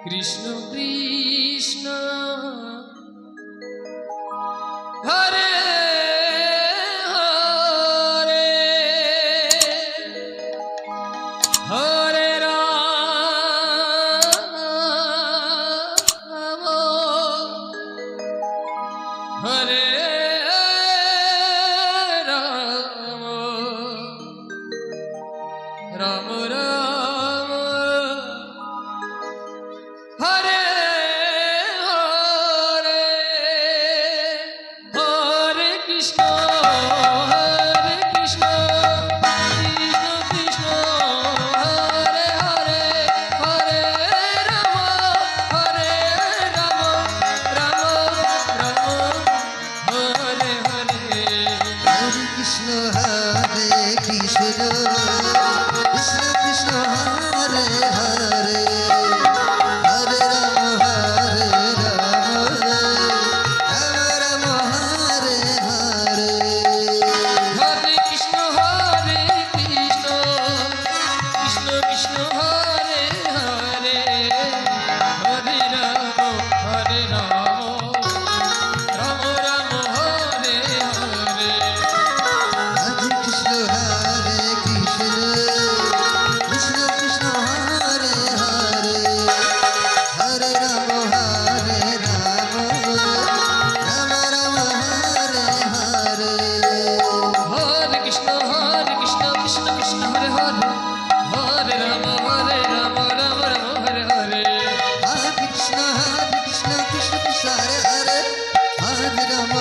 কৃষ্ণ কৃষ্ণ হরে হরে হরে রাম হরে রাম রাম রাম হরে হরে হরে কৃষ্ণ হরে কৃষ্ণ কৃষ্ণ কৃষ্ণ হরে হরে হরে রাম হরে Ram Ram Ram Hare Hare Hare Krishna Krishna Krishna Krishna Hare Hare Hare Ram Ram Ram Hare Hare Hare Krishna Krishna Krishna Hare Hare Hare Ram Ram Ram Hare Hare Hare Krishna Krishna Krishna Krishna Hare Hare Hare Ram Ram Ram Hare Hare Hare Krishna Krishna Krishna Hare Hare Hare Ram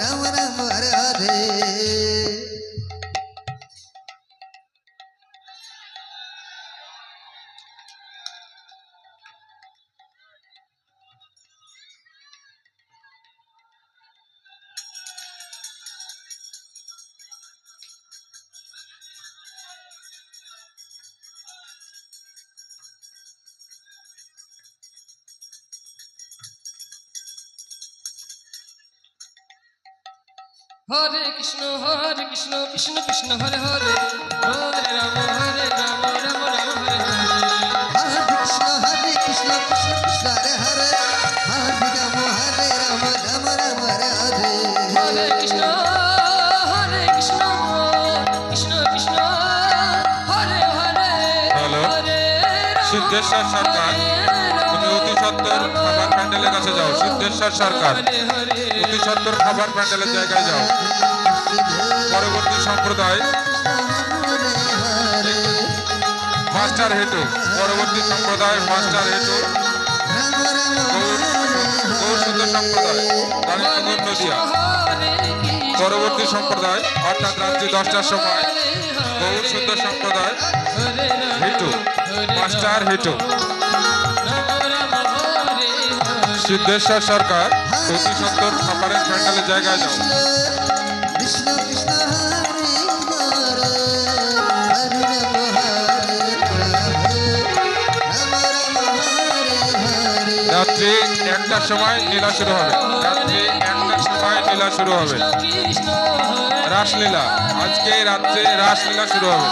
Ram Ram Hare Hare Hare Krishna Krishna Krishna Hare Hare Hare Rama Rama Rama Hare Hare হরে Krishna Krishna Krishna Hare Hare Hare Ram Ram Ram Hare Hare Hare Krishna Krishna Krishna Hare Hare Hare Rama Rama Rama Hare Hare হরে Krishna Krishna Krishna Hare Hare hello, হরে সিদ্ধেশ্বর সরকার, তুমি অতি সত্বর খাবার প্যান্ডেলের কাছে যাও। সিদ্ধেশ্বর সরকার, অতি সত্বর খাবার প্যান্ডেলের জায়গায় যাও। পরবর্তী সম্প্রদায় মাস্টার হেতু, পরবর্তী সম্প্রদায় মাস্টার হেতু গৌরসুন্দর সম্প্রদায় রানীনগর নদিয়া। পরবর্তী সম্প্রদায় অর্থাৎ রাত্রি 10টার সময় গৌরসুন্দর সম্প্রদায় হেতু মাস্টার হেতু। সিদ্ধেশ্বর সরকার, অতি সত্তর খাবারের প্যান্ডেলের জায়গায় যাও। Krishna Krishna Hare Hare রাত্রি 1টার সময় লীলা শুরু হবে। রাত্রি 1টার সময় লীলা শুরু হবে। রাসলীলা, আজকে রাত্রে রাসলীলা শুরু হবে।